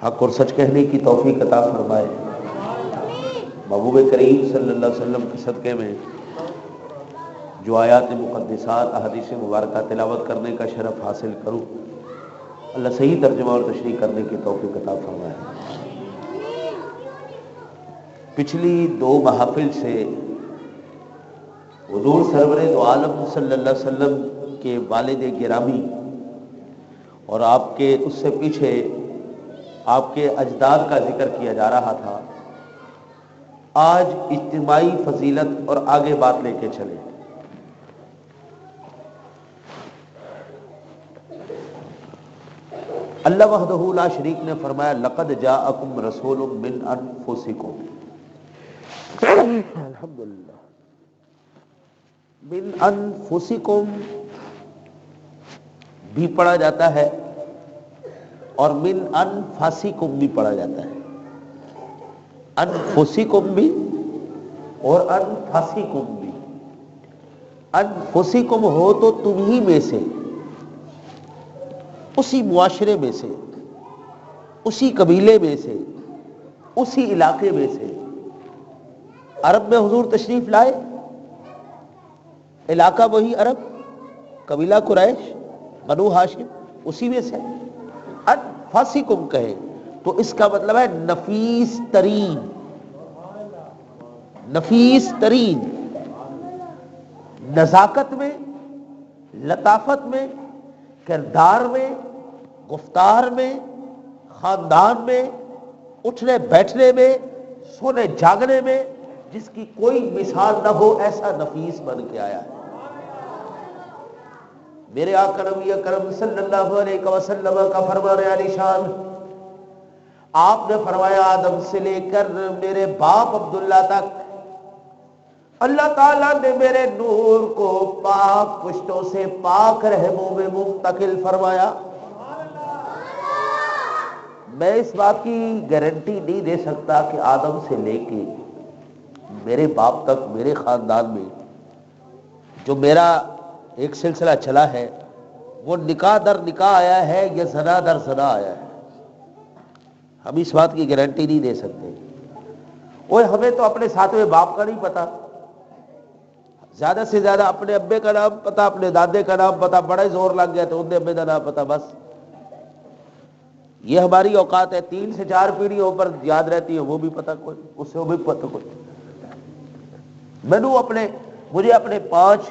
حق اور سچ کہنے کی توفیق عطا فرمائے۔ محبوب کریم صلی اللہ علیہ وسلم کے صدقے میں جو آیات مقدسات احادیث مبارکہ تلاوت کرنے کا شرف حاصل کروں، اللہ صحیح ترجمہ اور تشریح کرنے کی توفیق عطا فرمائے۔ پچھلی 2 محافل سے حضور سرور دو عالم صلی اللہ علیہ وسلم کے والد گرامی اور آپ کے اس سے پیچھے آپ کے اجداد کا ذکر کیا جا رہا تھا۔ آج اجتماعی فضیلت اور آگے بات لے کے چلے۔ اللہ وحدہ لا شریک نے فرمایا لقد جاءکم رسول من انفسکم، الحمدللہ، من انفسکم بھی پڑھا جاتا ہے اور من انفاسکم بھی پڑھا جاتا ہے۔ انفسکم بھی اور انفاسکم بھی۔ انفسکم ہو تو تم ہی میں سے، اسی معاشرے میں سے، اسی قبیلے میں سے، اسی علاقے میں سے۔ عرب میں حضور تشریف لائے، علاقہ وہی عرب، قبیلہ قریش، بنو ہاشم، اسی میں سے۔ انفاسکم کہے تو اس کا مطلب ہے نفیس ترین، نفیس ترین، نزاکت میں، لطافت میں، کردار میں، گفتار میں، خاندان میں، اٹھنے بیٹھنے میں، سونے جاگنے میں، جس کی کوئی مثال نہ ہو، ایسا نفیس بن کے آیا ہے۔ میرے آقا نبی اکرم صلی اللہ علیہ وسلم کا فرمان عالی شان، آپ نے فرمایا آدم سے لے کر میرے باپ عبداللہ تک اللہ تعالیٰ نے میرے نور کو پاک پشتوں سے پاک رحموں میں منتقل فرمایا۔ میں اس بات کی گارنٹی نہیں دے سکتا کہ آدم سے لے کے میرے باپ تک، میرے خاندان میں جو میرا ایک سلسلہ چلا ہے، وہ نکاح در نکاح آیا ہے یا زنا در زنا آیا ہے، ہم اس بات کی گارنٹی نہیں دے سکتے۔ اوہ ہمیں تو اپنے ساتویں باپ کا نہیں پتا، زیادہ سے زیادہ اپنے ابے کا نام پتا، اپنے دادے کا نام پتا، بڑا زور لگ گیا تو ان ابے کا نام پتا، بس یہ ہماری اوقات ہے۔ 3 سے 4 پیڑھیوں پر یاد رہتی ہے، وہ بھی پتا کوئی، اس سے وہ بھی پتا کوئی۔ مجھے اپنے 5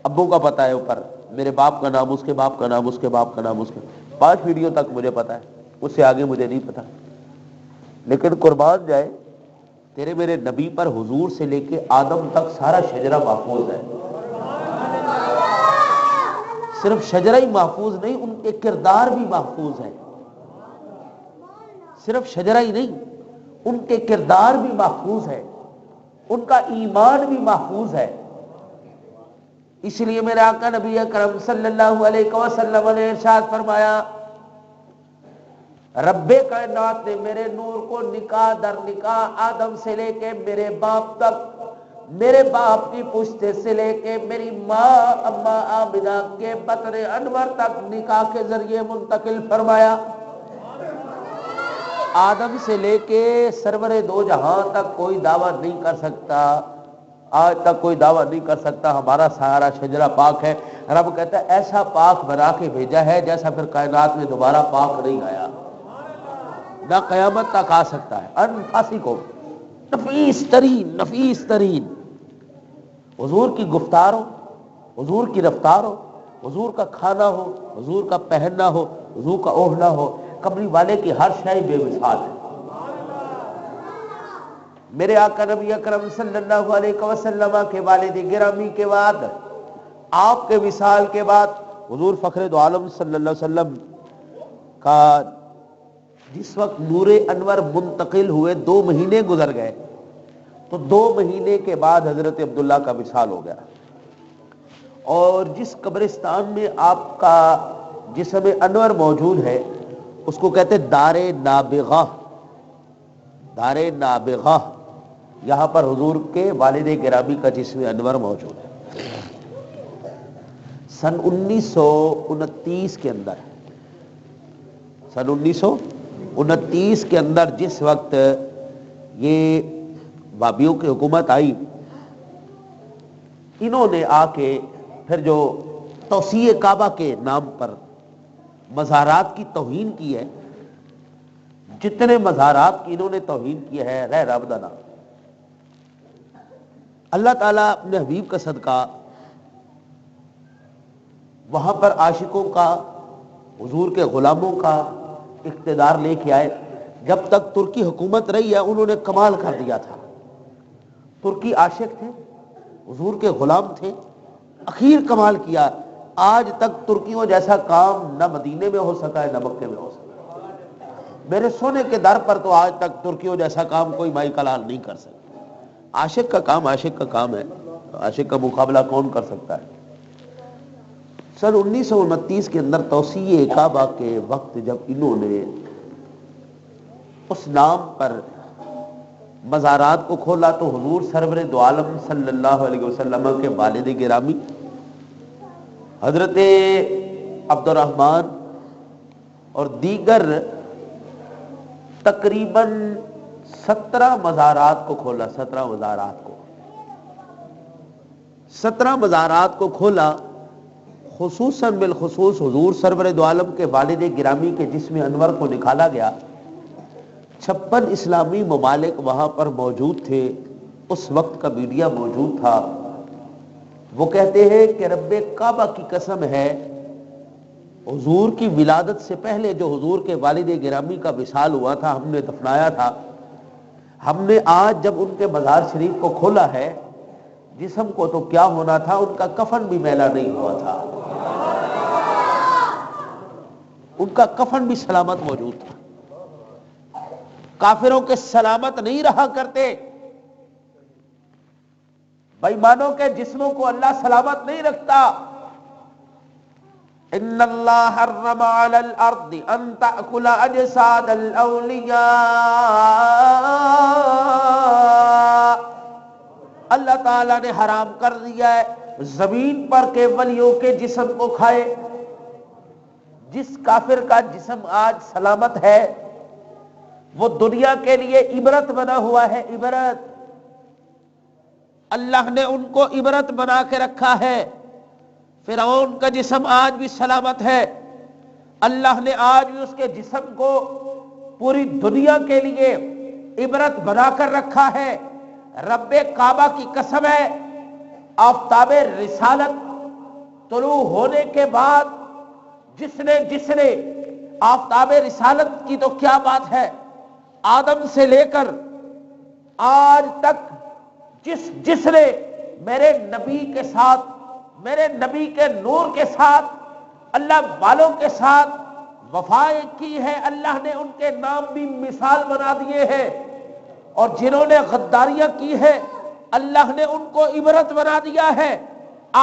ابو کا پتا ہے اوپر، میرے باپ کا نام، اس کے باپ کا نام، اس کے باپ کا نام، اس کے 5 پیڑھیوں تک مجھے پتا ہے، اس سے آگے مجھے نہیں پتا۔ لیکن قربان جائے تیرے میرے نبی پر حضور سے لے کے آدم تک سارا شجرہ محفوظ ہے۔ صرف شجرہ ہی محفوظ نہیں، ان کے کردار بھی محفوظ ہے۔ صرف شجرہ ہی نہیں، ان کے کردار بھی محفوظ ہے، ان کا ایمان بھی محفوظ ہے۔ اس لیے میرے آقا نبی اکرم صلی اللہ علیہ وسلم نے ارشاد فرمایا، رب کائنات نے میرے نور کو نکاح در نکاح آدم سے لے کے میرے باپ تک، میرے باپ کی پشت سے لے کے میری ماں اما آمنہ کے بطن انور تک نکاح کے ذریعے منتقل فرمایا۔ آدم سے لے کے سرور دو جہاں تک کوئی دعویٰ نہیں کر سکتا، آج تک کوئی دعویٰ نہیں کر سکتا ہمارا سارا شجرہ پاک ہے۔ رب کہتا ہے ایسا پاک بنا کے بھیجا ہے جیسا پھر کائنات میں دوبارہ پاک نہیں آیا، نہ قیامت تک آ سکتا ہے۔ انفاسکم، نفیس ترین، نفیس ترین۔ حضور کی گفتار ہو، حضور کی رفتار ہو، حضور کا کھانا ہو، حضور کا پہننا ہو، حضور کا اوڑھنا ہو، قبری والے کی ہر شے بے مثال ہے۔ میرے آقا نبی اکرم صلی اللہ علیہ وسلم کے والد گرامی کے بعد، آپ کے وصال کے بعد، حضور فخر دو عالم صلی اللہ علیہ وسلم کا جس وقت نور انور منتقل ہوئے 2 مہینے گزر گئے، تو 2 مہینے کے بعد حضرت عبداللہ کا وصال ہو گیا۔ اور جس قبرستان میں آپ کا جسم انور موجود ہے اس کو کہتے دار نابغہ، دار نابغہ، یہاں پر حضور کے والد گرامی کا جسم انور موجود ہے۔ سن 1929 کے اندر سن 1929 کے اندر جس وقت یہ وابیوں کی حکومت آئی، انہوں نے آ کے پھر جو توسیع کعبہ کے نام پر مزارات کی توہین کی ہے، جتنے مزارات کی انہوں نے توہین کی ہے، رہ رابدانہ، اللہ تعالیٰ اپنے حبیب کا صدقہ وہاں پر عاشقوں کا، حضور کے غلاموں کا اقتدار لے کے آئے۔ جب تک ترکی حکومت رہی ہے انہوں نے کمال کر دیا تھا۔ ترکی عاشق تھے، حضور کے غلام تھے، اخیر کمال کیا۔ آج تک ترکیوں جیسا کام نہ مدینے میں ہو سکا ہے نہ مکے میں ہو سکا۔ میرے سونے کے در پر تو آج تک ترکیوں جیسا کام کوئی مائی کلال نہیں کر سکتا۔ عاشق کا کام عاشق کا کام ہے، عاشق کا مقابلہ کون کر سکتا ہے؟ سن 1929 کے اندر توسیع کعبہ کے وقت جب انہوں نے اس نام پر مزارات کو کھولا تو حضور سرور دو عالم صلی اللہ علیہ وسلم کے والد گرامی حضرت عبد الرحمن اور دیگر تقریباً 17 مزارات کو کھولا، 17 مزارات کو کھولا، خصوصاً بالخصوص حضور سرور دو عالم کے والد گرامی کے جسم انور کو نکالا گیا۔ 56 اسلامی ممالک وہاں پر موجود تھے، اس وقت کا میڈیا موجود تھا۔ وہ کہتے ہیں کہ رب کعبہ کی قسم ہے، حضور کی ولادت سے پہلے جو حضور کے والد گرامی کا وصال ہوا تھا ہم نے دفنایا تھا، ہم نے آج جب ان کے مزار شریف کو کھولا ہے، جسم کو تو کیا ہونا تھا، ان کا کفن بھی میلا نہیں ہوا تھا، ان کا کفن بھی سلامت موجود تھا۔ کافروں کے سلامت نہیں رہا کرتے، بےایمانوں کے جسموں کو اللہ سلامت نہیں رکھتا۔ ان اللہ حرم علی الارض ان تأکل اجساد الاولیاء، اللہ تعالیٰ نے حرام کر دیا ہے زمین پر کہ ولیوں کے جسم کو کھائے۔ جس کافر کا جسم آج سلامت ہے وہ دنیا کے لیے عبرت بنا ہوا ہے، عبرت، اللہ نے ان کو عبرت بنا کے رکھا ہے۔ فرعون کا جسم آج بھی سلامت ہے، اللہ نے آج بھی اس کے جسم کو پوری دنیا کے لیے عبرت بنا کر رکھا ہے۔ رب کعبہ کی قسم ہے، آفتاب رسالت طلوع ہونے کے بعد جس نے آفتاب رسالت کی تو کیا بات ہے، آدم سے لے کر آج تک جس نے میرے نبی کے ساتھ، میرے نبی کے نور کے ساتھ، اللہ والوں کے ساتھ وفائیں کی ہے، اللہ نے ان کے نام بھی مثال بنا دیے ہیں، اور جنہوں نے غداریاں کی ہے اللہ نے ان کو عبرت بنا دیا ہے۔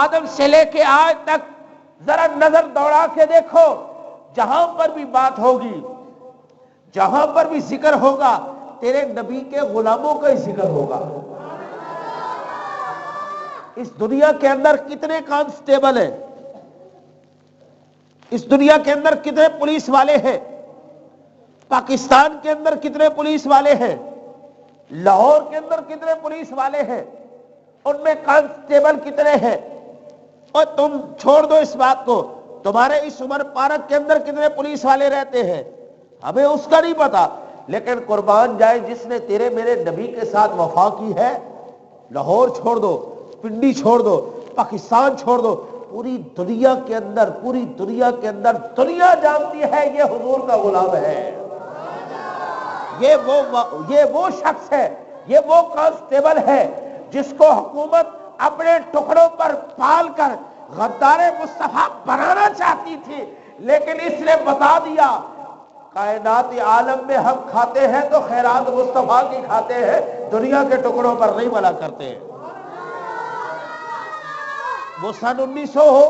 آدم سے لے کے آج تک ذرا نظر دوڑا کے دیکھو، جہاں پر بھی بات ہوگی، جہاں پر بھی ذکر ہوگا، تیرے نبی کے غلاموں کا ہی ذکر ہوگا۔ اس دنیا کے اندر کتنے کانسٹیبل ہیں، اس دنیا کے اندر کتنے پولیس والے ہیں، پاکستان کے اندر کتنے پولیس والے ہیں، لاہور کے اندر کتنے پولیس والے ہیں، ان میں کانسٹیبل کتنے ہیں؟ اور تم چھوڑ دو اس بات کو، تمہارے اس عمر پارک کے اندر کتنے پولیس والے رہتے ہیں ہمیں اس کا نہیں پتا، لیکن قربان جائے جس نے تیرے میرے نبی کے ساتھ وفا کی ہے، لاہور چھوڑ دو، پنڈی چھوڑ دو، پاکستان چھوڑ دو، پوری دنیا کے اندر دنیا جانتی ہے یہ حضور کا غلام ہے، یہ وہ شخص ہے، یہ وہ کانسٹیبل ہے جس کو حکومت اپنے ٹکڑوں پر پال کر غدار مصطفیٰ بنانا چاہتی تھی، لیکن اس نے بتا دیا کائنات عالم میں ہم کھاتے ہیں تو خیرات مصطفیٰ کی کھاتے ہیں، دنیا کے ٹکڑوں پر نہیں بنا کرتے ہیں۔ وہ سن 1900 ہو،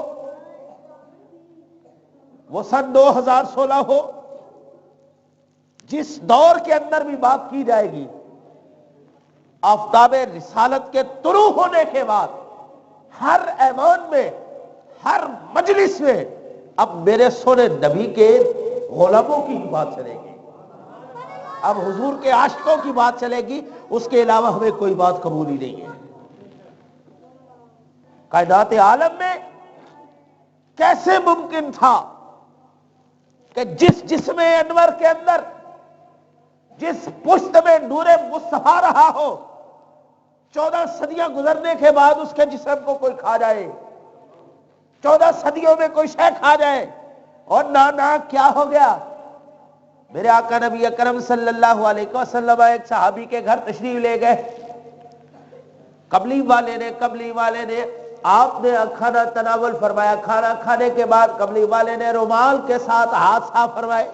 وہ سن 2016 ہو، جس دور کے اندر بھی بات کی جائے گی، آفتاب رسالت کے طلوع ہونے کے بعد ہر ایوان میں، ہر مجلس میں اب میرے سونے نبی کے غلاموں کی بات چلے گی، اب حضور کے عاشقوں کی بات چلے گی، اس کے علاوہ ہمیں کوئی بات قبول ہی نہیں ہے۔ کائنات عالم میں کیسے ممکن تھا کہ جس جسم انور کے اندر، جس پشت میں نور مصطفیٰ رہا ہو، 14 صدیاں گزرنے کے بعد اس کے جسم کو کوئی کھا جائے، 14 صدیوں میں کوئی شے کھا جائے، اور نہ کیا ہو گیا؟ میرے آقا نبی اکرم صلی اللہ علیہ وسلم ایک صحابی کے گھر تشریف لے گئے، قبلی والے نے آپ نے کھانا تناول فرمایا، کھانا کھانے کے بعد قبلی والے نے رومال کے ساتھ ہاتھ صاف فرمائے،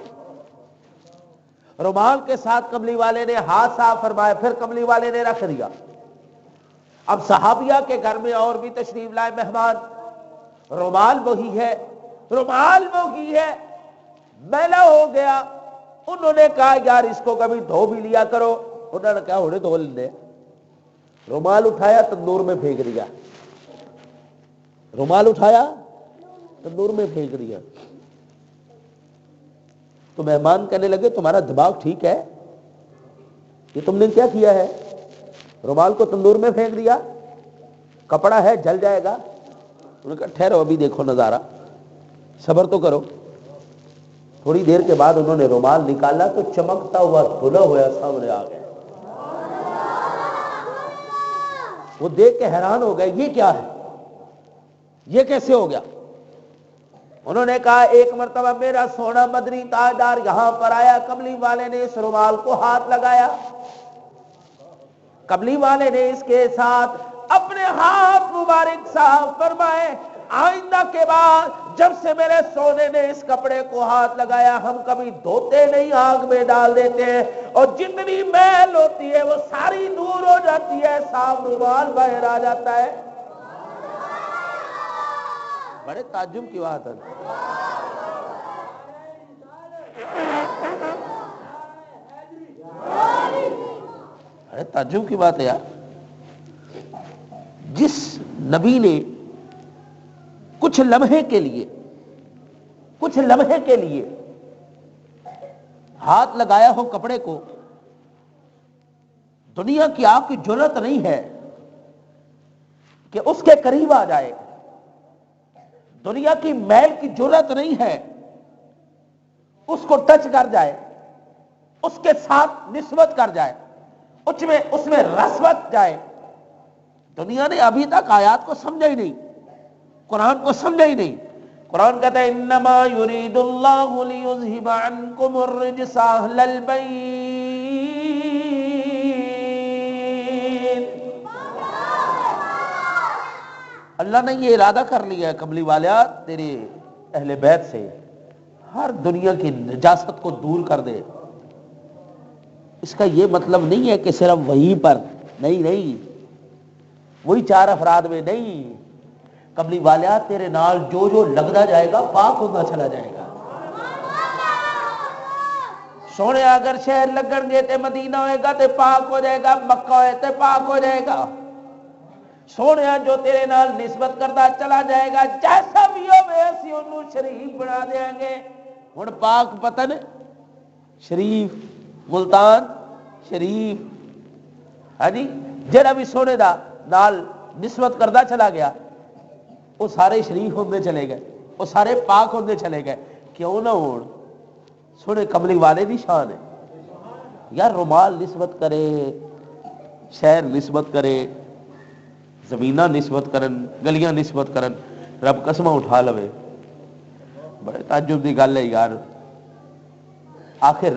رومال کے ساتھ قبلی والے نے ہاتھ صاف فرمایا، پھر قبلی والے نے رکھ دیا۔ اب صحابیہ کے گھر میں اور بھی تشریف لائے مہمان، رومال وہی ہے، میلا ہو گیا۔ انہوں نے کہا یار اس کو کبھی دھو بھی لیا کرو، انہوں نے کہا انہیں دھو لیں۔ رومال اٹھایا تندور میں پھینک دیا، رومال اٹھایا تندور میں پھینک دیا۔ تو مہمان کہنے لگے تمہارا دماغ ٹھیک ہے؟ یہ تم نے کیا کیا ہے؟ رومال کو تندور میں پھینک دیا، کپڑا ہے جل جائے گا۔ انہوں نے کہا ٹھہرو ابھی دیکھو نظارہ، صبر تو کرو۔ تھوڑی دیر کے بعد انہوں نے رومال نکالا تو چمکتا ہوا دھلا ہوا سامنے آ گیا۔ وہ دیکھ کے حیران ہو گئے، یہ کیا ہے، یہ کیسے ہو گیا؟ انہوں نے کہا ایک مرتبہ میرا سونا مدنی تاجدار یہاں پر آیا، قبلی والے نے اس رومال کو ہاتھ لگایا، قبلی والے نے اس کے ساتھ اپنے ہاتھ مبارک صاف فرمائے، آئندہ کے بعد جب سے میرے سونے نے اس کپڑے کو ہاتھ لگایا ہم کبھی دھوتے نہیں، آگ میں ڈال دیتے ہیں، اور جتنی میل ہوتی ہے وہ ساری دور ہو جاتی ہے، صاف رومال باہر آ جاتا ہے۔ بڑے تعجب کی بات ہے، بڑے تعجب کی بات ہے یار۔ جس نبی نے کچھ لمحے کے لیے ہاتھ لگایا ہو کپڑے کو، دنیا کی آپ کی جرأت نہیں ہے کہ اس کے قریب آ جائے، دنیا کی میل کی جرأت نہیں ہے اس کو ٹچ کر جائے، اس کے ساتھ نسبت کر جائے، اس میں رسوت جائے۔ دنیا نے ابھی تک آیات کو سمجھا ہی نہیں، قرآن کو سمجھا ہی نہیں۔ قرآن کہتا ہے انما یرید اللہ لیذھب عنکم الرجس اہل البیت، اللہ نے یہ ارادہ کر لیا ہے قبلی والیا تیرے اہل بیت سے ہر دنیا کی نجاست کو دور کر دے۔ اس کا یہ مطلب نہیں ہے کہ صرف وہیں پر، نہیں، وہی 4 افراد میں نہیں، قبلی والیا تیرے نال جو لگتا جائے گا پاک ہوتا چلا جائے گا۔ سونے اگر شہر لگن گے تے مدینہ ہوئے گا تے پاک ہو جائے گا، مکہ ہوئے تے پاک ہو جائے گا۔ سونے جو تیرے نال نسبت کرتا چلا جائے گا، جیسا بھی ہو اسی انہوں شریف بنا دیں گے۔ ہن پاک پتن شریف، ملتان شریف، ہاں جی، جڑا بھی سونے دا نال نسبت کردا چلا گیا وہ سارے شریف ہوندے چلے گئے، وہ سارے پاک ہوندے چلے گئے۔ کیوں نہ ہون؟ سونے قبلی والے دی شان ہے یار۔ رومال نسبت کرے، شہر نسبت کرے، زمینہ نسبت کرن، گلیاں نسبت کرن، رب قسمہ اٹھا لوے، بڑے تعجب دی گل ہے یار۔ آخر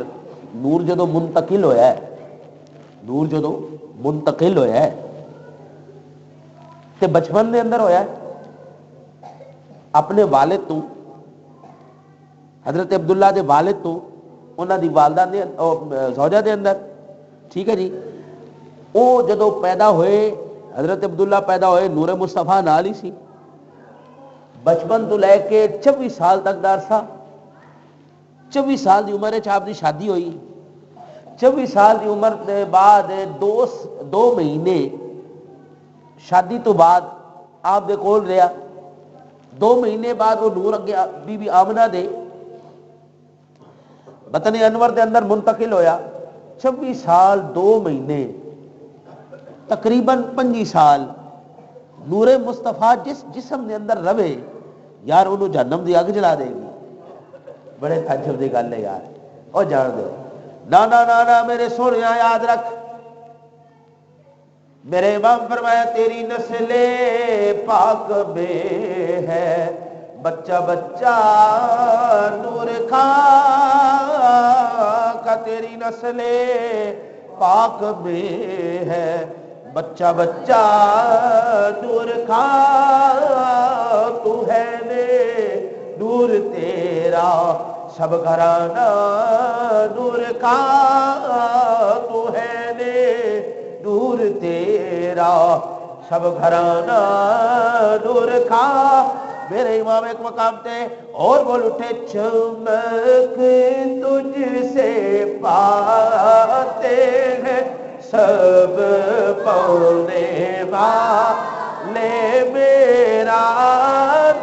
نور جدو منتقل ہویا ہے، نور جدو منتقل ہویا ہے تے بچپن دے اندر ہویا ہے اپنے والد تو، حضرت عبداللہ دے والد تو، انہاں دی والدہ دے زوجہ دے اندر، ٹھیک ہے جی۔ وہ جدو پیدا ہوئے، حضرت عبداللہ پیدا ہوئے، نور مصطفیٰ نال ہی سی، بچپن تو لے کے 24 سال تک دا عرصہ، 24 سال دی عمر آپ دی شادی ہوئی، 24 سال دی عمر دے بعد 2 مہینے شادی تو بعد آپ دے کول رہا، 2 مہینے بعد وہ نور اگے بی بی آمنہ دے بطن انور دے اندر منتقل ہویا 26 سال 2 مہینے تقریباً 25 سال نور مصطفیٰ جس جسم دے اندر رہے یار انہوں جہنم دی اگ جلا دے گی. بڑے تعجب دی گل ہے یار. او جان دے نا نا نا نا میرے سونیا یاد رکھ میرے امام فرمایا تیری نسل پاک میں ہے بچہ بچہ نور کھا کا تیری نسل پاک میں ہے بچہ بچہ نور کھا تو ہے نے نور تیرا سب گھرانہ نور کھا تو ہے نے نور تیرا سب گھرانہ نور کھا. میرے امام ایک مقام تے اور بول اٹھے چمک تجھ سے پاتے ہیں سب پانے والے میرا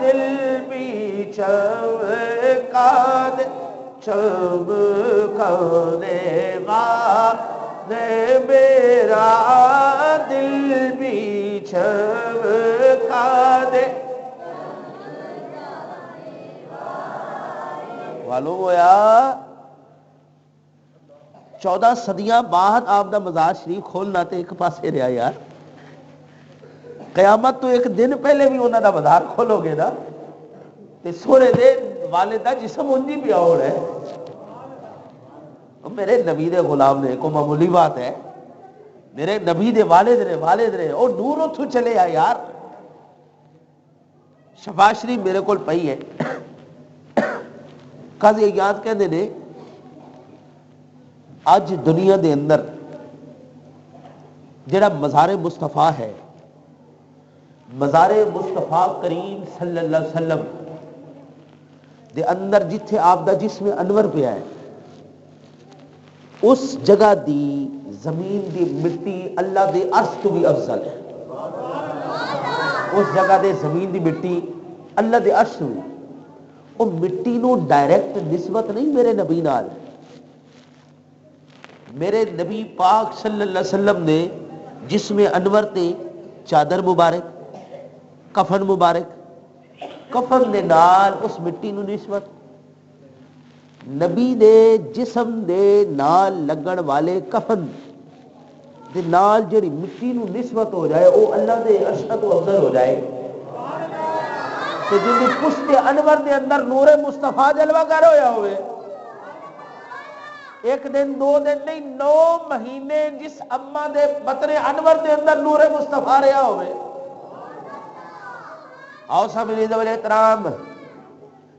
دل بھی چمکا دے چمکانے والے میرا دل بھی چمکا دے. معلوم ہویا 14 صدیاں بعد آپ دا مزار شریف کھولنا تے ایک پاسے رہا یار. قیامت تو ایک دن پہلے بھی انہوں دا مزار کھولو گے نا تے سونے دے والدہ جسم انجی بھی آؤ ہے. میرے نبی دے غلام نے کو معمولی بات ہے میرے نبی دے والد نے اور نور اتھو چلے آ یار. شفا شریف میرے کول پئی ہے قاضی یاد کہندے نے اج دنیا دے اندر جڑا مزار مصطفیٰ ہے مزار مصطفیٰ کریم صلی اللہ علیہ وسلم دے اندر جتھے آپ دا جسم انور پہ ہے اس جگہ دی زمین دی مٹی اللہ دے عرش تو بھی افضل ہے. اس جگہ دے زمین دی مٹی اللہ دے عرش تو بھی وہ مٹی نو ڈائریکٹ نسبت نہیں میرے نبی نال. میرے نبی پاک صلی اللہ علیہ وسلم نے جسم انور تے چادر مبارک کفن مبارک کفن دے نال اس مٹی نو نسبت نبی دے جسم دے نال لگن والے کفن دے نال جڑی مٹی نو نسبت ہو جائے وہ اللہ دے عرش تو افضل ہو جائے. تو جن دی پشت انور دے اندر نور مصطفیٰ جلوہ گر ہویا ہوئے ایک دن 2 دن نہیں 9 مہینے جس اماں دے بطن انور دے اندر نور مصطفیٰ رہا ہوئے. آؤ سامنے ذوال احترام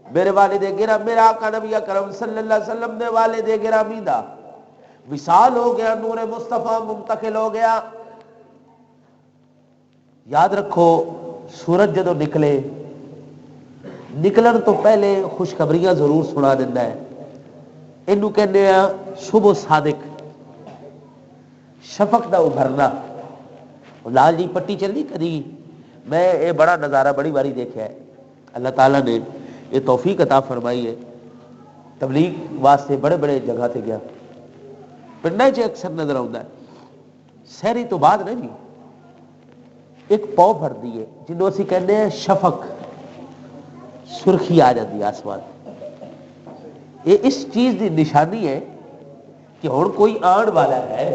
میرے والد گرامی میرا آقا نبی اکرم صلی اللہ علیہ وسلم دے والد گرامی دا وصال ہو گیا نور مصطفیٰ منتقل ہو گیا. یاد رکھو سورج جدو نکلے نکلن تو پہلے خوشخبریاں ضرور سنا دینا ہے. اینو کہنے ہیں صبح صادق شفق دا ابھرنا. لال جی پٹی چلی کدی میں یہ بڑا نظارہ بڑی باری دیکھا ہے. اللہ تعالیٰ نے یہ توفیق عطا فرمائی ہے. تبلیغ واسطے بڑے بڑے جگہ تے گیا پنڈا چ اکثر نظر آتا ہے. سحری تو بعد نہیں ایک پاؤ بھرتی ہے جنوں اسی کہنے ہیں شفق سرخی آ جاتی آسمان. یہ اس چیز دی نشانی ہے کہ ہن کوئی آن والا ہے.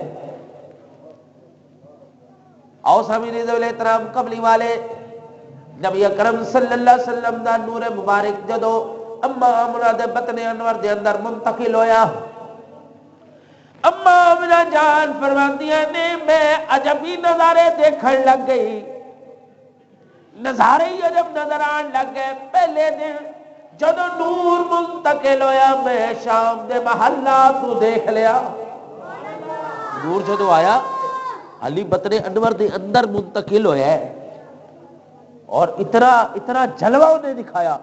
آؤ سامنے ذوال احترام قبلی والے نبی اکرم صلی اللہ علیہ وسلم دا نور مبارک جدو اما آمنہ دے بطن انور دے اندر منتقل ہویا اما آمنہ جان فرماندیاں نے میں عجبی نظارے دیکھن لگ گئی. نظارے ہی عجب نظر آن لگ گئے. پہلے دن جدو نور منتقل ہویا میں شام دے محلات کو دیکھ لیا. نور جدو آیا علی بطن انور دے اندر منتقل ہویا ہے اور اتنا جلوہ انہیں دکھایا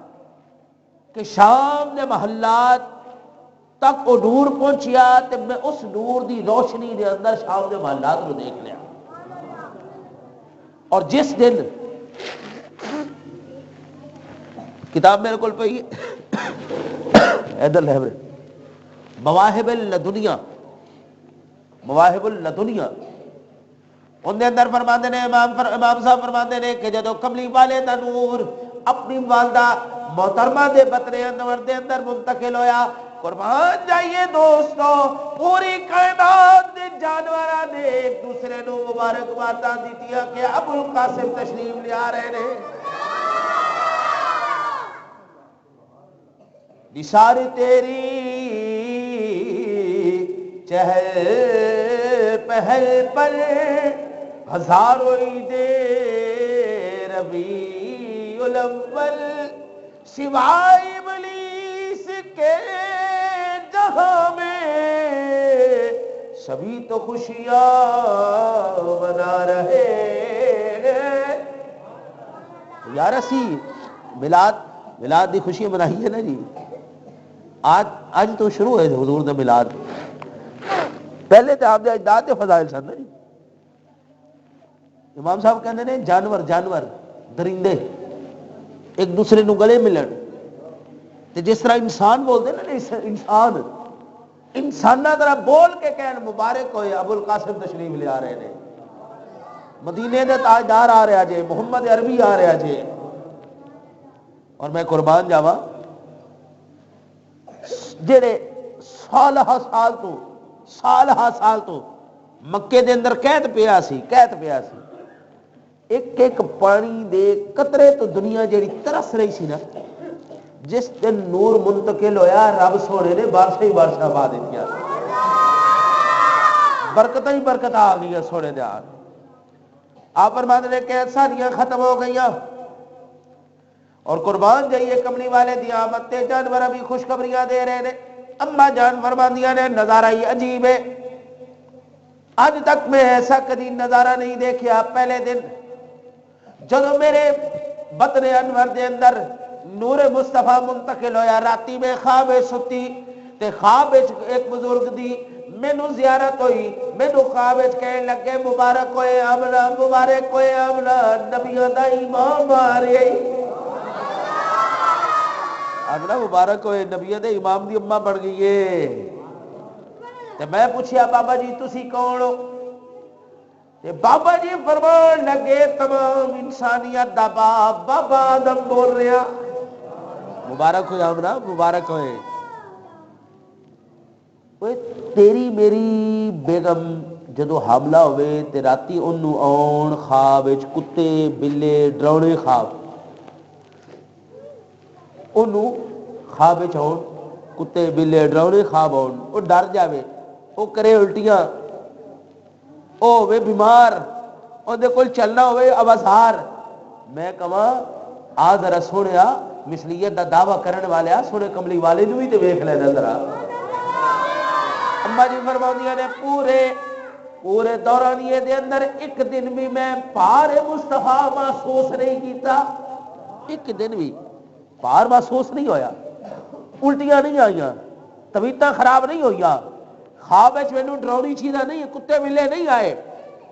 کہ شام دے محلات تک وہ نور پہنچیا تے میں اس نور دی روشنی دے اندر شام دے محلات کو دیکھ لیا. اور جس دن کتاب میرے کول پئی ادھر لے مواہب اللدنیا، مواہب اللدنیا ان دے اندر فرماندے نے امام صاحب فرماندے نے کہ جدو کملی والے دا نور اپنی والدہ محترمہ دے بطن انور دے اندر منتقل ہویا، قربان جائیے دوستو، پوری کائنات دے جانوراں نے ایک دوسرے نو مبارکباداں دتیاں کہ ابو القاسم تشریف لے آ رہے نے۔ نثار تیری چہل پہل پر ہزاروں عید ربیع الاول، سوائے ابلیس کے جہاں میں سبھی تو خوشیاں منا رہے ہیں۔ یار اسی میلاد دی خوشی منائی ہے نا جی، آج تو شروع ہے حضور دا میلاد، پہلے تو آپ دے اجداد دے فضائل سن نا جی۔ امام صاحب کہندے نے جانور درندے ایک دوسرے نو گلے ملن، تے جس طرح انسان بولتے نا انساناں طرح بول کے کہن مبارک ہوئے ابو القاسم تشریف لے آ رہے نے، مدینے دے تاجدار آ رہا جے، محمد عربی آ رہا جے۔ اور میں قربان جاواں جڑے سالہ سال تو مکے دے اندر قید پیا سی، ایک ایک پانی دے قطرے تو دنیا جڑی ترس رہی سی نا، جس دن نور منتقل ہویا رب سونے نے بارشاں ہی بارشاں پا دتیاں، برکتاں ہی برکتاں آ گئی سونے دے آن۔ آپ فرماتے ہیں کہ ساریاں ختم ہو گئیاں، اور قربان جائیے کملی والے دی آمد تے جانور بھی خوشخبریاں دے رہے نے۔ اما جان فرماندیاں نے نظارہ ہی عجیب ہے، آج تک میں ایسا کبھی نظارہ نہیں دیکھا۔ پہلے دن جدو میرے بطن انور دے اندر نور مصطفیٰ منتقل ہویا، راتی میں خواب ستی تے خواب ایک بزرگ دی مینوں زیارت ہوئی، مینوں خواب کہنے لگے مبارک ہوئے آمنہ، مبارک ہوئے آمنہ، نبیوں دا امام آ رہی، آمنہ مبارک ہوئے نبیوں دے امام دی اماں بن گئی ہے۔ تے میں پوچھیا بابا جی تسی کون ہو؟ تے بابا جی فرمان لگے تمام انسانیت دا باپ بابا آدم بول رہا، مبارک ہوئے آمنہ، مبارک ہوئے۔ تیری میری بیگم جدو حاملہ ہوئے تے راتی انہوں آن خواب کتے بلے ڈرونے خواب، انہوں خواب آن کتے بلے ڈرونے خواب آن، وہ ڈر جاوے، وہ کرے الٹیاں، وہ ہوئے بیمار، اندے کول چلنا ہوئے ابازار۔ میں کہاں آ ذرا سونے مثلیت دا دعویٰ کرنے والے سونے کملی والے نو ہی تے ویکھ لینا ذرا۔ اما جی فرماؤندیاں نے پورے دورانیے دے اندر ایک دن بھی میں پار مصطفیٰ محسوس نہیں کیتا، ایک دن بھی پار محسوس نہیں ہویا، الٹیاں نہیں آئیاں، طبیعتاں خراب نہیں ہوئیاں، خواب مینوں ڈراؤنی چیزاں نہیں، کتے بلے نہیں آئے۔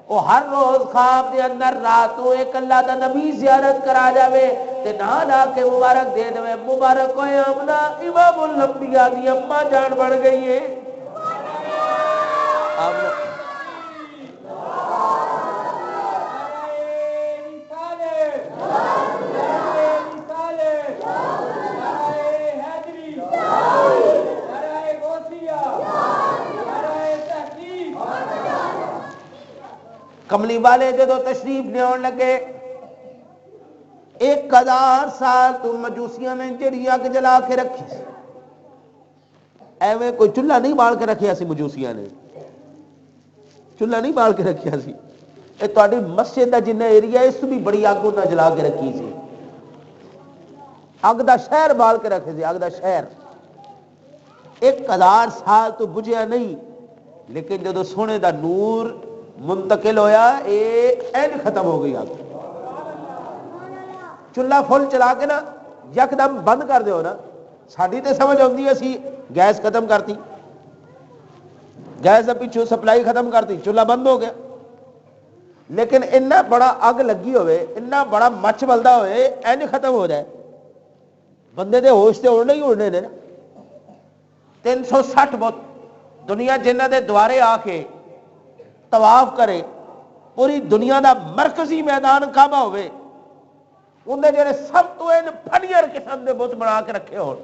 وہ ہر روز خواب دے اندر راتوں ایک اللہ دا نبی زیارت کرا جاوے تے نال آ کے مبارک دے دے، مبارک ہوئے آمنہ امام الانبیاء دی اماں جان بن گئی ہے۔ کملی والے جدو تشریف لے آن لگے 1000 سال تو مجوسیاں نے جڑی اگ جلا کے رکھی، ایویں کوئی چولہا نہیں بال کے رکھیا سی، مجوسیاں نے چولہا نہیں بال کے رکھیا سی، یہ تہاڈی مسجد دا جنہ ایریا اس بھی بڑی اگ انہاں جلا کے رکھی سی، اگ دا شہر بال کے رکھے سی، اگ دا شہر 1000 سال تو بجھیا نہیں، لیکن جدو سونے دا نور منتقل ہویا این ختم ہو گئی آگ۔ چولہا فل چلا کے نا یکدم بند کر دیو نا، ساڈی تے سمجھ آتی اسی گیس ختم کرتی، گیس پیچھوں سپلائی ختم کرتی، چولہا بند ہو گیا، لیکن اتنا بڑا اگ لگی ہوئے، اتنا بڑا مچ بلدا ہوئے این ختم ہو جائے، بندے دے ہوش تے اڑنے ہی اڑنے نے۔ 360 بت دنیا جنہاں دے دوارے آ کے طواف کرے، پوری دنیا دا مرکزی میدان کعبہ ہوئے، انہیں جڑے سب تو ان پھڑیر قسم دے بت بنا کے رکھے ہو،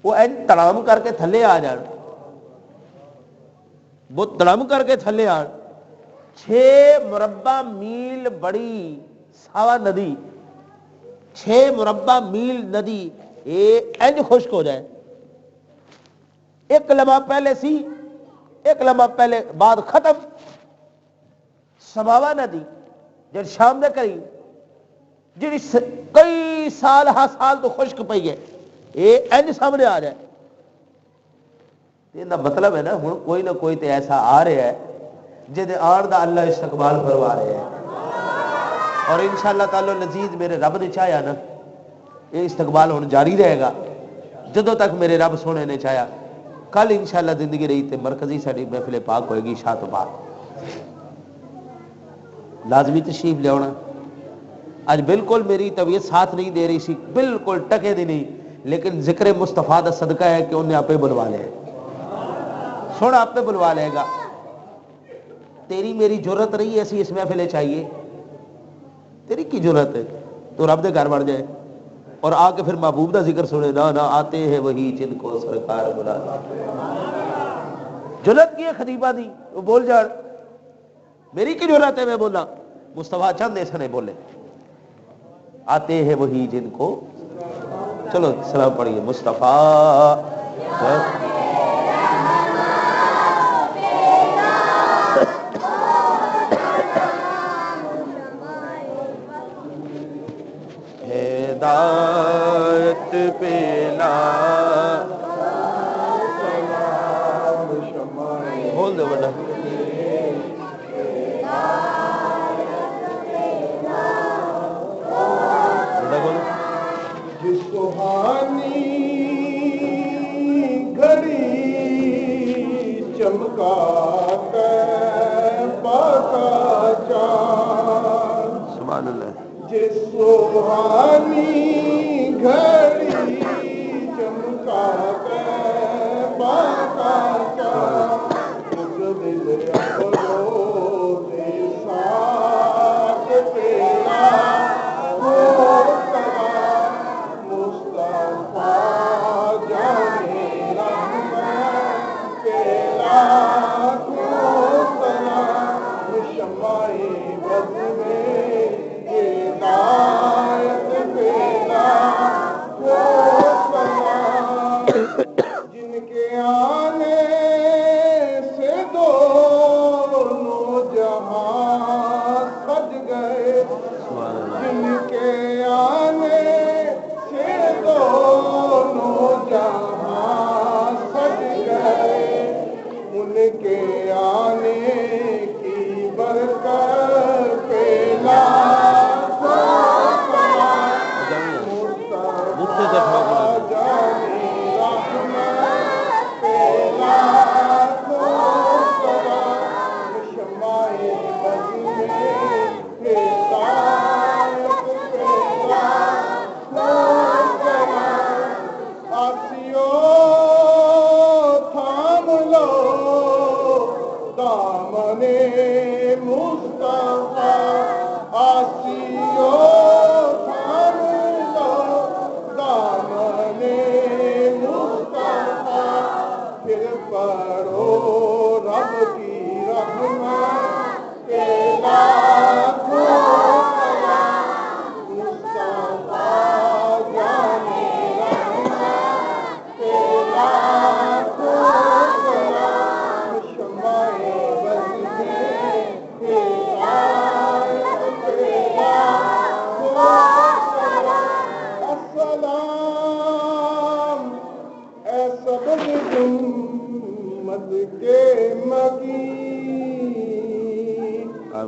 وہ این تڑام کر کے تھلے آ جان، بت تڑام کر کے تھلے آن، 6 مربع میل بڑی ساوا ندی، 6 مربع میل ندی یہ انج خشک ہو جائے، ایک لمحہ پہلے سی، ایک لمحہ پہلے بعد ختم، سماوا ندی جب شام دے قریب جی کئی سال سال تو خشک پئی ہے، یہ انج سامنے آ جائے، یہ مطلب ہے نا ہوں کوئی نہ کوئی تو ایسا آ رہا ہے جہدے آن دا اللہ استقبال کروا رہے ہیں، اور انشاءاللہ تعالی لذیذ میرے رب نے چاہیا نا یہ استقبال ہونا جاری رہے گا جدوں تک میرے رب سونے نے چاہیا۔ کل انشاءاللہ زندگی رہی تے مرکزی ساری محفل پاک ہوئے گی شاہ تو بعد لازمی تشریف لے آنا۔ آج بالکل میری طبیعت ساتھ نہیں دے رہی سی، بالکل ٹکے دی نہیں، لیکن ذکر مصطفیٰ دا صدقہ ہے کہ انہیں آپ بلوا لے، سن آپ پہ بلوا لے گا۔ تیری میری جرت رہی ایسی اس محفل چاہیے، تیری کی جرت ہے تو رب دے گھر بڑھ جائے اور آ کے پھر محبوب دا ذکر سنے، نہ آتے ہیں وہی جن کو سرکار بلا، جرت کی ہے خطیبہ دی وہ بول جان، میری کی جرت ہے میں بولا، مصطفیٰ چند ایسا نہیں بولے، آتے ہیں وہی جن کو، چلو سلام پڑھیے مصطفیٰ ہدایت پیلا بول دے بڑا جس سہانی گھڑی چمکا پاکا چاند، سبحان اللہ، جس سہانی گھڑی چمکا پاکا چاند، مقبل ابرو دے ساتھ تیرا جن کے آنے سے دونوں جہاں سج گئے، جن کے آنے سے دونوں جہاں سج گئے، ان کے آنے کی برکت پہ لاکھوں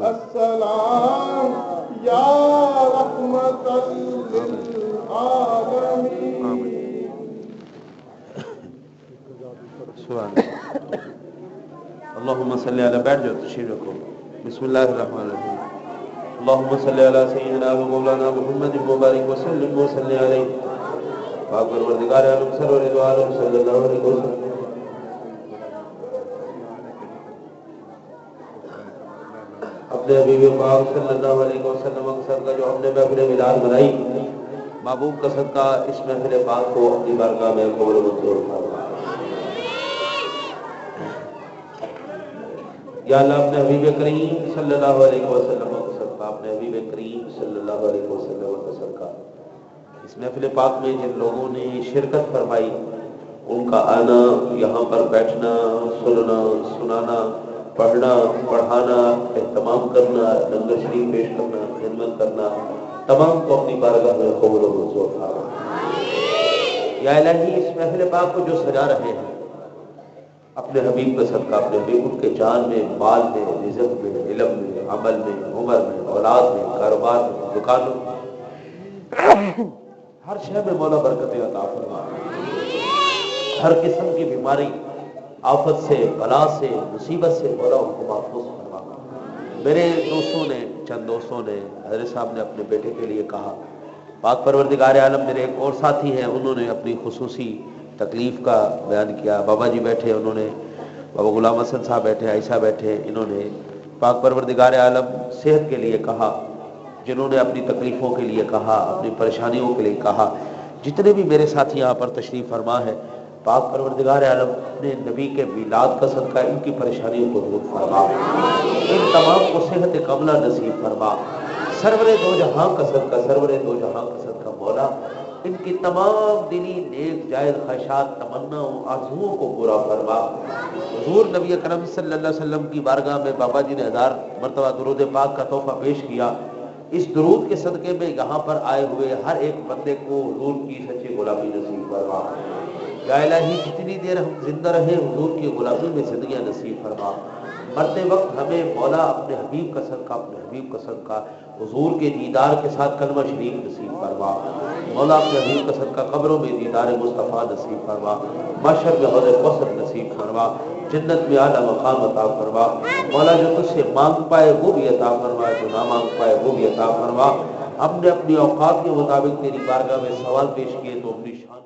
السلام یا رحمت للعالمین۔ اللہم صلی علی، بیٹھ جاؤ تشریف رکھو، بسم اللہ الرحمن الرحیم، اللہم صلی علی سیدنا و مولانا محمد مبارک وسلم وصلی علیہ پاک پروردگار عالم سرور دو عالم صلی اللہ علیہ وسلم اپنے حبیب پاک صلی اللہ علیہ وسلم کا صدقہ جو ہم نے محفل میلاد بنائی، محبوب کا صدقہ اس محفل پاک کو اپنی بارگاہ میں قبول و منظور فرما۔ یا اللہ اپنے حبیب کریم صلی اللہ علیہ وسلم کا صدقہ، اپنے حبیب کریم صلی اللہ علیہ وسلم کا صدقہ اس محفل پاک میں جن لوگوں نے شرکت فرمائی، ان کا آنا، یہاں پر بیٹھنا، سننا، سنانا، پڑھنا، پڑھانا، اہتمام کرنا، لنگر شریف پیش کرنا، خدمت کرنا، تمام کو اپنی بارگاہ میں قبول و منظور فرما۔ یا الہی اس محفل پاک کو جو سجا رہے ہیں اپنے حبیب کا صدقہ، اپنے حبیب ان کے جان میں، مال میں، رزق میں، علم میں، عمل میں، عمر میں، اولاد میں، کاروبار میں، دکانوں میں، ہر شے میں مولا برکت عطا فرما۔ ہر قسم کی بیماری، آفت سے، بلا سے، مصیبت سے مولا ان کو محفوظ فرما۔ میرے دوستوں نے، چند دوستوں نے، حضرت صاحب نے اپنے بیٹے کے لیے کہا، پاک پروردگار عالم میرے ایک اور ساتھی ہیں، انہوں نے اپنی خصوصی تکلیف کا بیان کیا۔ بابا جی بیٹھے، انہوں نے، بابا غلام حسن صاحب بیٹھے، عائشہ بیٹھے، انہوں نے پاک پروردگار عالم صحت کے لیے کہا، جنہوں نے اپنی تکلیفوں کے لیے کہا، اپنی پریشانیوں کے لیے کہا۔ جتنے بھی میرے ساتھی یہاں پر تشریف فرما ہے، پاک پروردگار عالم اپنے نبی کے میلاد کا صدقہ ان کی پریشانیوں کو دور فرما، ان تمام کو صحت کاملہ نصیب فرما۔ سرور دو جہاں کا صدقہ، سرور دو جہاں کا صدقہ مولا ان کی تمام دلی نیک جائز خواہشات، تمناؤں، آرزوؤں کو پورا فرما۔ حضور نبی اکرم صلی اللہ علیہ وسلم کی بارگاہ میں بابا جی نے 1000 مرتبہ درود پاک کا تحفہ پیش کیا۔ اس درود کے صدقے میں یہاں پر آئے ہوئے ہر ایک بندے کو حضور کی سچی غلامی نصیب فرما۔ یا الہی جتنی دیر ہم زندہ رہے حضور کی غلامی میں زندگیاں نصیب فرما۔ مرتے وقت ہمیں مولا اپنے حبیب کا صدقہ، اپنے حبیب کا صدقہ حضور کے دیدار کے ساتھ کلمہ شریف نصیب فرما۔ مولا اپنے حبیب کا صدقہ قبروں میں دیدار مصطفیٰ نصیب فرما، محشر میں حوض کوثر نصیب فرما، جنت میں اعلیٰ مقام عطا فرما۔ مولا جو تجھ سے مانگ پائے وہ بھی عطا فرما، جو نہ مانگ پائے وہ بھی عطا فرما۔ ہم نے اپنی اوقات کے مطابق تیری بارگاہ میں سوال پیش کیے تو اپنی شان